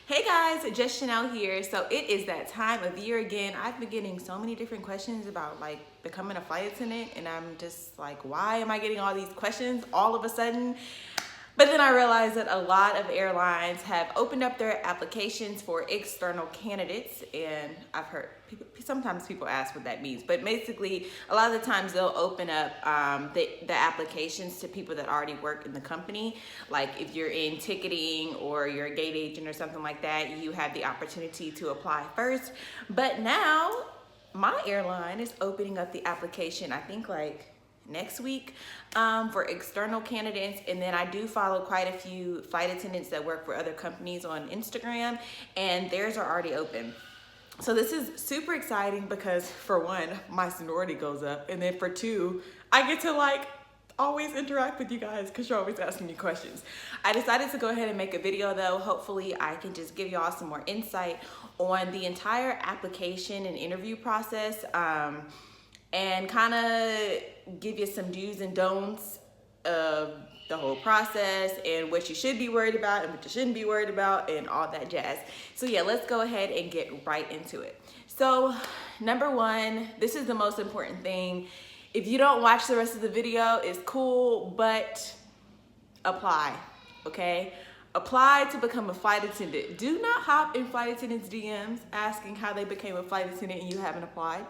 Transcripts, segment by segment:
Hey guys, just Chanel here. So it is that time of year again. I've been getting so many different questions about like becoming a flight attendant, and I'm just like, why am I getting all these questions all of a sudden? But then I realized that a lot of airlines have opened up their applications for external candidates, and I've heard sometimes people ask what that means, but basically a lot of the times they'll open up the applications to people that already work in the company. Like if you're in ticketing or you're a gate agent or something like that, you have the opportunity to apply first. But now my airline is opening up the application, I think like next week, for external candidates. And then I do follow quite a few flight attendants that work for other companies on Instagram, and theirs are already open. So this is super exciting because for one, my seniority goes up, and then for two, I get to like always interact with you guys because you're always asking me questions. I decided to go ahead and make a video though. Hopefully I can just give y'all some more insight on the entire application and interview process, and kind of give you some do's and don'ts of the whole process and what you should be worried about and what you shouldn't be worried about and all that jazz. So yeah, let's go ahead and get right into it. So number one, this is the most important thing. If you don't watch the rest of the video, it's cool, but apply, okay? Apply to become a flight attendant. Do not hop in flight attendants' DMs asking how they became a flight attendant and you haven't applied.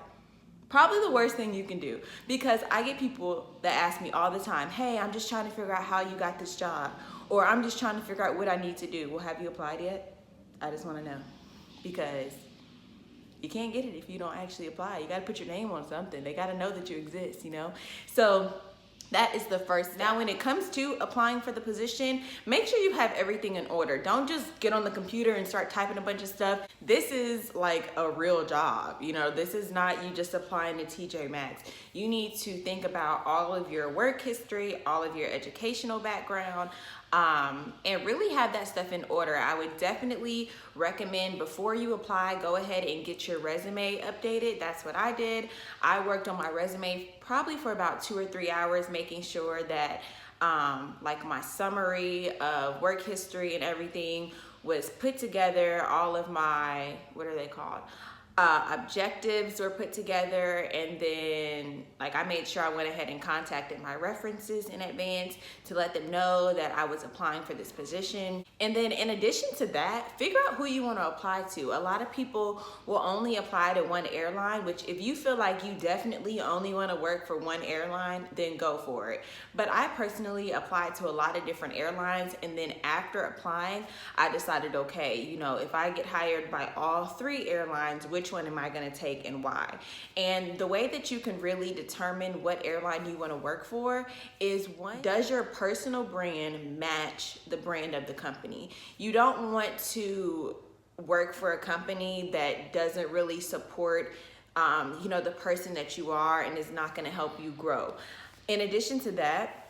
Probably the worst thing you can do, because I get people that ask me all the time, hey, I'm just trying to figure out how you got this job, or I'm just trying to figure out what I need to do. Well, have you applied yet? I just want to know, because you can't get it if you don't actually apply. You got to put your name on something. They got to know that you exist, you know? So that is the first. Now, when it comes to applying for the position, make sure you have everything in order. Don't just get on the computer and start typing a bunch of stuff. This is like a real job. You know, this is not you just applying to TJ Maxx. You need to think about all of your work history, all of your educational background, and really have that stuff in order. I would definitely recommend before you apply, go ahead and get your resume updated. That's what I did. I worked on my resume probably for about 2 or 3 hours, making sure that like my summary of work history and everything was put together. All of my, what are they called? Objectives were put together, and then like I made sure I went ahead and contacted my references in advance to let them know that I was applying for this position. And then in addition to that, figure out who you want to apply to. A lot of people will only apply to one airline, which if you feel like you definitely only want to work for one airline, then go for it. But I personally applied to a lot of different airlines, and then after applying, I decided, okay, you know, if I get hired by all 3 airlines, which one am I going to take and why? And the way that you can really determine what airline you want to work for is, one, does your personal brand match the brand of the company? You don't want to work for a company that doesn't really support you know, the person that you are and is not going to help you grow. In addition to that,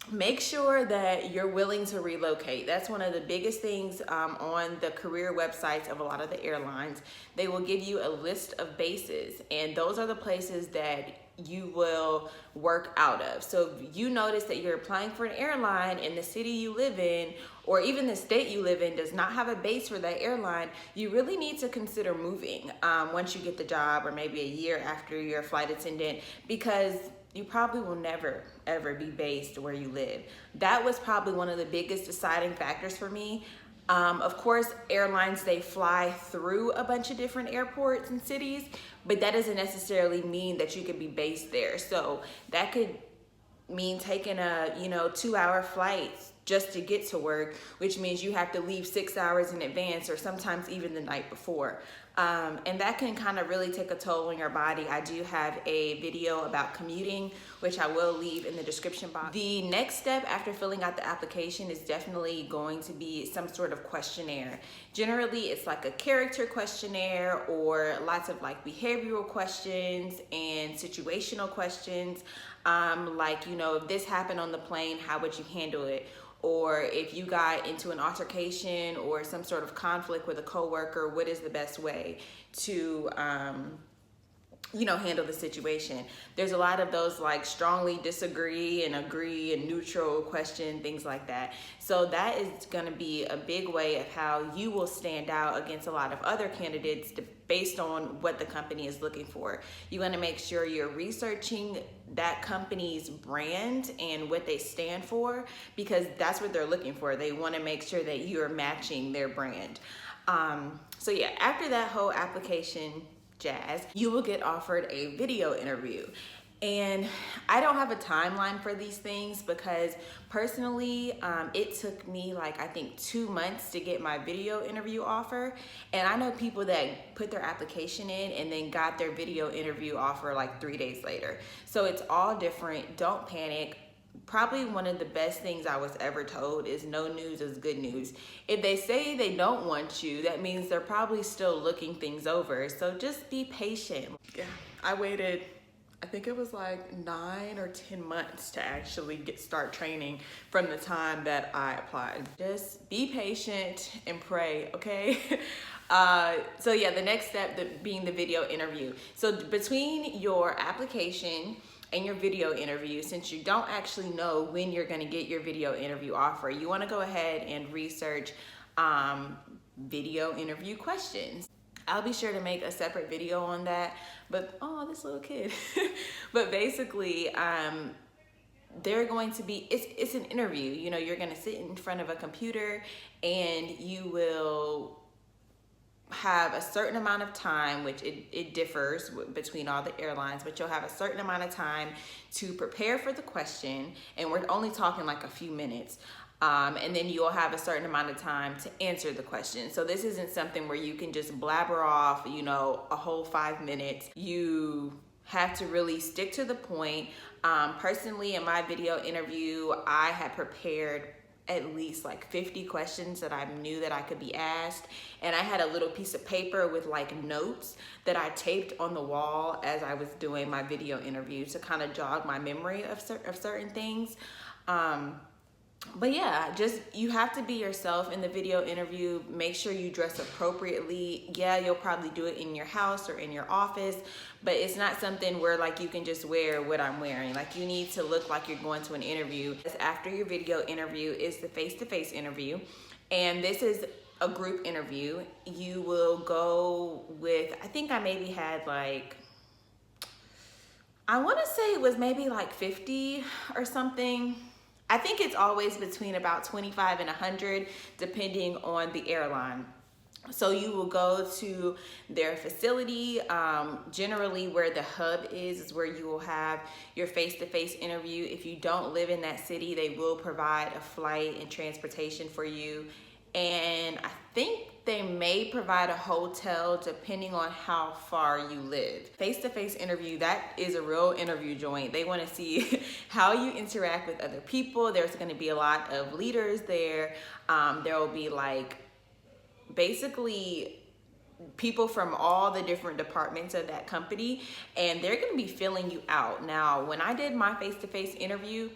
make sure that you're willing to relocate. That's one of the biggest things on the career websites of a lot of the airlines. They will give you a list of bases, and those are the places that you will work out of. So if you notice that you're applying for an airline and the city you live in, or even the state you live in, does not have a base for that airline, you really need to consider moving once you get the job, or maybe a year after you're a flight attendant, because you probably will never, ever be based where you live. That was probably one of the biggest deciding factors for me. Of course, airlines, they fly through a bunch of different airports and cities, but that doesn't necessarily mean that you can be based there. So that could mean taking a, 2-hour flight just to get to work, which means you have to leave 6 hours in advance, or sometimes even the night before. And that can kind of really take a toll on your body. I do have a video about commuting, which I will leave in the description box. The next step after filling out the application is definitely going to be some sort of questionnaire. Generally, it's like a character questionnaire, or lots of like behavioral questions and situational questions. Like, if this happened on the plane, how would you handle it? Or if you got into an altercation or some sort of conflict with a coworker, what is the best way to handle the situation. There's a lot of those like strongly disagree and agree and neutral question, things like that. So that is going to be a big way of how you will stand out against a lot of other candidates based on what the company is looking for. You want to make sure you're researching that company's brand and what they stand for, because that's what they're looking for. They want to make sure that you're matching their brand. So yeah, after that whole application jazz, you will get offered a video interview. And I don't have a timeline for these things because personally, it took me like, I think 2 months to get my video interview offer. And I know people that put their application in and then got their video interview offer like 3 days later. So it's all different. Don't panic. Probably one of the best things I was ever told is no news is good news. If they say they don't want you, that means they're probably still looking things over. So just be patient. Yeah, I waited, I think it was like 9 or 10 months to actually start training from the time that I applied. Just be patient and pray, okay? So yeah, the next step being the video interview. So between your application and your video interview, since you don't actually know when you're going to get your video interview offer, you want to go ahead and research video interview questions. I'll be sure to make a separate video on that, but oh, this little kid. But basically, they're going to be, it's an interview. You're going to sit in front of a computer and you will have a certain amount of time, which it differs between all the airlines, but you'll have a certain amount of time to prepare for the question, and we're only talking like a few minutes. And then you'll have a certain amount of time to answer the question. So this isn't something where you can just blabber off, a whole 5 minutes. You have to really stick to the point. Personally, in my video interview, I had prepared at least like 50 questions that I knew that I could be asked. And I had a little piece of paper with like notes that I taped on the wall as I was doing my video interview to kind of jog my memory of certain things. But yeah, you have to be yourself in the video interview. Make sure you dress appropriately. Yeah, you'll probably do it in your house or in your office, but it's not something where like you can just wear what I'm wearing. Like you need to look like you're going to an interview. After your video interview is the face-to-face interview. And this is a group interview. You will go with, I think I maybe had like, I want to say it was maybe like 50 or something. I think it's always between about 25 and 100, depending on the airline. So you will go to their facility. Generally where the hub is where you will have your face-to-face interview. If you don't live in that city, they will provide a flight and transportation for you. And I think they may provide a hotel depending on how far you live. Face-to-face interview, that is a real interview joint. They want to see how you interact with other people. There's going to be a lot of leaders there. There will be like basically people from all the different departments of that company, and they're going to be filling you out. Now, when I did my face-to-face interview,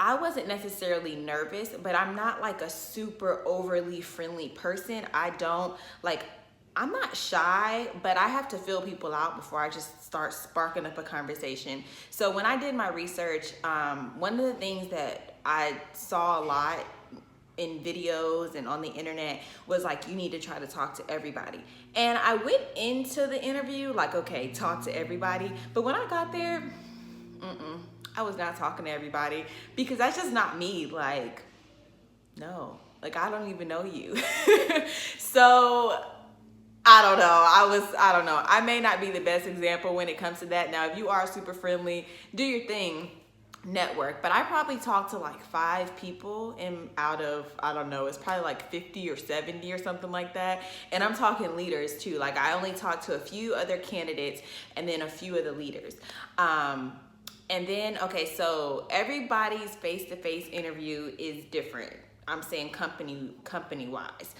I wasn't necessarily nervous, but I'm not like a super overly friendly person. I'm not shy, but I have to fill people out before I just start sparking up a conversation. So when I did my research, one of the things that I saw a lot in videos and on the internet was like, you need to try to talk to everybody. And I went into the interview like, okay, talk to everybody. But when I got there, I was not talking to everybody because that's just not me. Like, no, like I don't even know you. So I don't know. I may not be the best example when it comes to that. Now, if you are super friendly, do your thing, network. But I probably talked to like 5 people out of, I don't know, it's probably like 50 or 70 or something like that. And I'm talking leaders too. Like I only talked to a few other candidates and then a few of the leaders. And then, okay, so everybody's face-to-face interview is different. I'm saying company-wise.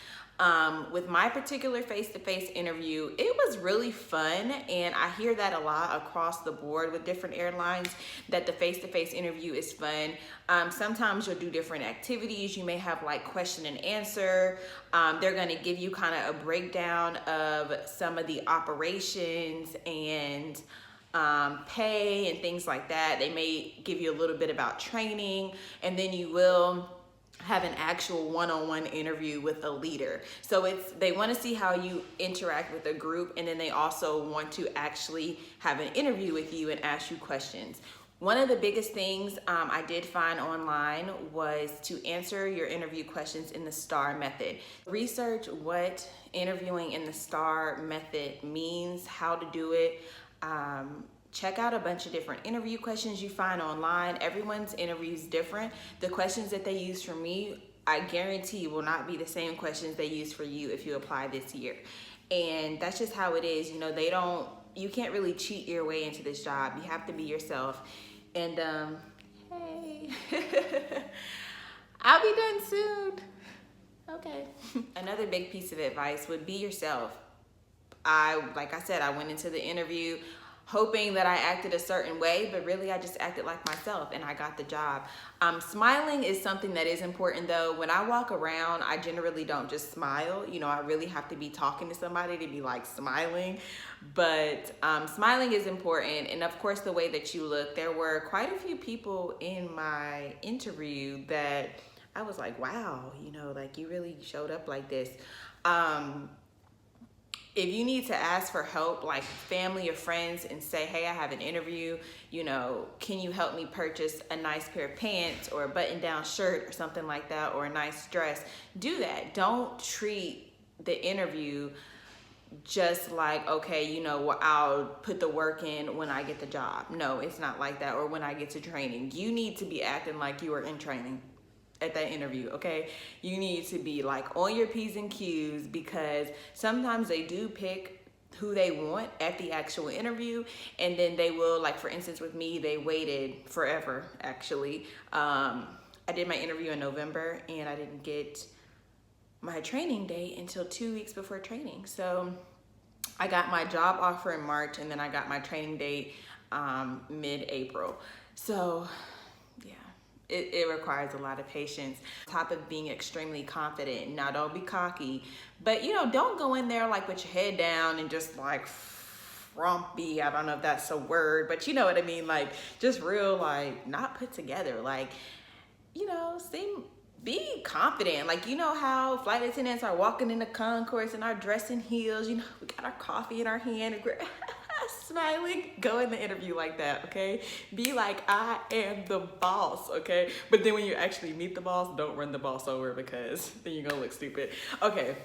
With my particular face-to-face interview, it was really fun, and I hear that a lot across the board with different airlines, that the face-to-face interview is fun. Sometimes you'll do different activities. You may have like question and answer. They're going to give you kind of a breakdown of some of the operations and pay and things like that. They may give you a little bit about training, and then you will have an actual one-on-one interview with a leader. So they want to see how you interact with a group, and then they also want to actually have an interview with you and ask you questions. One of the biggest things I did find online was to answer your interview questions in the STAR method. Research what interviewing in the STAR method means, how to do it. Check out a bunch of different interview questions you find online. Everyone's interview is different. The questions that they use for me, I guarantee will not be the same questions they use for you if you apply this year. And that's just how it is. You know, you can't really cheat your way into this job. You have to be yourself. And hey, I'll be done soon. Okay. Another big piece of advice would be yourself. Like I said, I went into the interview hoping that I acted a certain way, but really I just acted like myself and I got the job. Smiling is something that is important though. When I walk around, I generally don't just smile. You know, I really have to be talking to somebody to be like smiling, but smiling is important. And of course, the way that you look. There were quite a few people in my interview that I was like, wow, you know, like you really showed up like this. If you need to ask for help, like family or friends, and say, hey, I have an interview, you know, can you help me purchase a nice pair of pants or a button-down shirt or something like that, or a nice dress, do that. Don't treat the interview just like, okay, you know, well, I'll put the work in when I get the job. No, it's not like that, or when I get to training. You need to be acting like you are in training at that interview, okay? You need to be like on your P's and Q's, because sometimes they do pick who they want at the actual interview, and then they will, like for instance with me, they waited forever actually. I did my interview in November and I didn't get my training date until 2 weeks before training. So I got my job offer in March, and then I got my training date mid-April. So it requires a lot of patience. On top of being extremely confident. Now, don't be cocky, but you know, don't go in there like with your head down and just like frumpy. I don't know if that's a word, but you know what I mean? Like just real, like not put together. Like, you know, be confident. Like, you know how flight attendants are walking in the concourse and are dressed in heels. You know, we got our coffee in our hand and smiling. Go in the interview like that, okay? Be like, I am the boss, okay? But then when you actually meet the boss, don't run the boss over, because then you're gonna look stupid. Okay,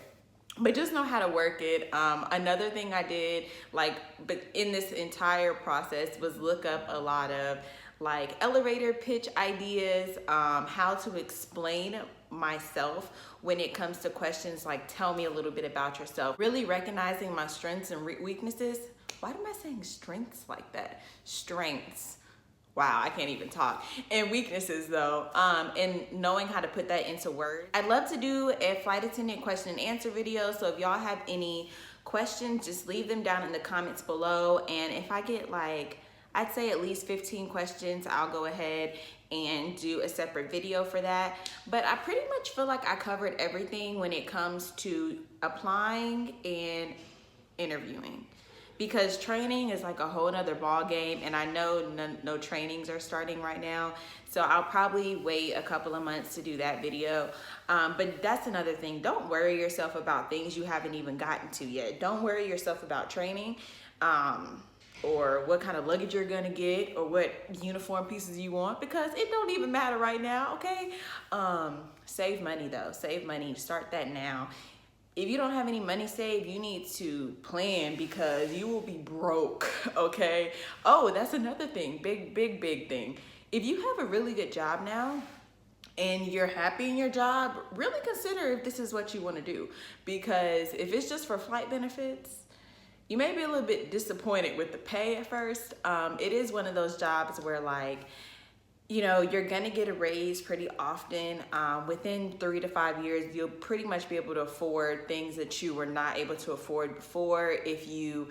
but just know how to work it. Another thing I did, but in this entire process, was look up a lot of like elevator pitch ideas, how to explain myself when it comes to questions like, tell me a little bit about yourself. Really recognizing my strengths and weaknesses. Why am I saying strengths like that? Strengths. Wow, I can't even talk. And weaknesses though, and knowing how to put that into words. I'd love to do a flight attendant question and answer video. So if y'all have any questions, just leave them down in the comments below. And if I get like, I'd say at least 15 questions, I'll go ahead and do a separate video for that. But I pretty much feel like I covered everything when it comes to applying and interviewing, because training is like a whole nother ball game, and I know no trainings are starting right now, so I'll probably wait a couple of months to do that video. But that's another thing. Don't worry yourself about things you haven't even gotten to yet. Don't worry yourself about training, or what kind of luggage you're gonna get, or what uniform pieces you want, because it don't even matter right now, okay? Save money though, save money, start that now. If you don't have any money saved, you need to plan, because you will be broke, okay? Oh, that's another thing, big thing. If you have a really good job now and you're happy in your job, really consider if this is what you wanna do. Because if it's just for flight benefits, you may be a little bit disappointed with the pay at first. It is one of those jobs where like, you know, you're gonna get a raise pretty often. Within 3 to 5 years, you'll pretty much be able to afford things that you were not able to afford before if you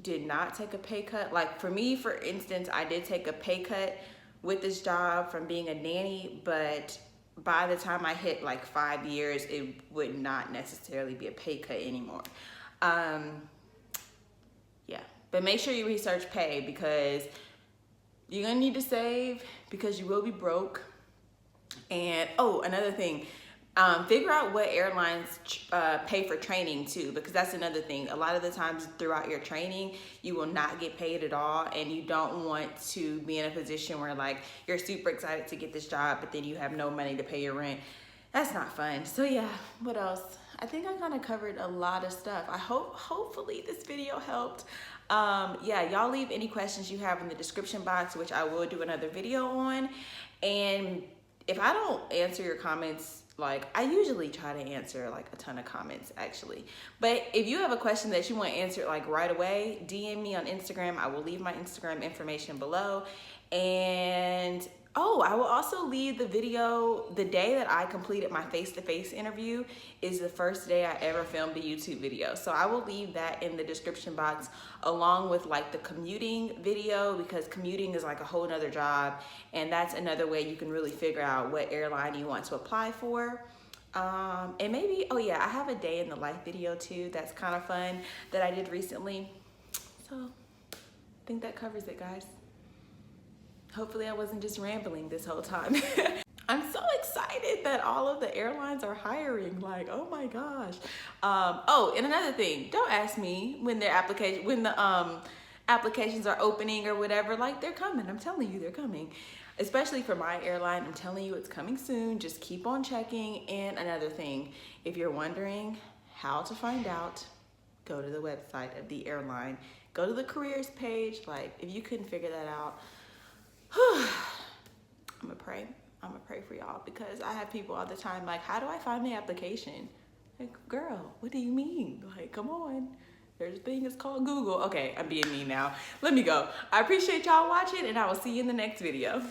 did not take a pay cut. Like for me, for instance, I did take a pay cut with this job from being a nanny, but by the time I hit like 5 years, it would not necessarily be a pay cut anymore. Yeah, but make sure you research pay, because you're gonna need to save, because you will be broke. And oh, another thing, figure out what airlines pay for training too, because that's another thing. A lot of the times throughout your training, you will not get paid at all, and you don't want to be in a position where like you're super excited to get this job, but then you have no money to pay your rent. That's not fun. So yeah, what else? I think I kind of covered a lot of stuff. Hopefully this video helped. Yeah, y'all leave any questions you have in the description box, which I will do another video on. And if I don't answer your comments, like I usually try to answer like a ton of comments actually. But if you have a question that you want answered like right away, DM me on Instagram. I will leave my Instagram information below. And oh, I will also leave the video. The day that I completed my face-to-face interview is the first day I ever filmed a YouTube video. So I will leave that in the description box along with like the commuting video, because commuting is like a whole nother job. And that's another way you can really figure out what airline you want to apply for. And maybe, oh yeah, I have a day in the life video too. That's kind of fun that I did recently. So I think that covers it, guys. Hopefully I wasn't just rambling this whole time. I'm so excited that all of the airlines are hiring. Like, oh my gosh. Oh, and another thing, don't ask me when the applications are opening or whatever. Like, they're coming. I'm telling you, they're coming. Especially for my airline, I'm telling you, it's coming soon. Just keep on checking. And another thing, if you're wondering how to find out, go to the website of the airline. Go to the careers page. Like, if you couldn't figure that out, I'm gonna pray for y'all, because I have people all the time like, how do I find the application? Like, girl, what do you mean? Like, come on, there's a thing, it's called Google. Okay, I'm being mean now. Let me go. I appreciate y'all watching, and I will see you in the next video.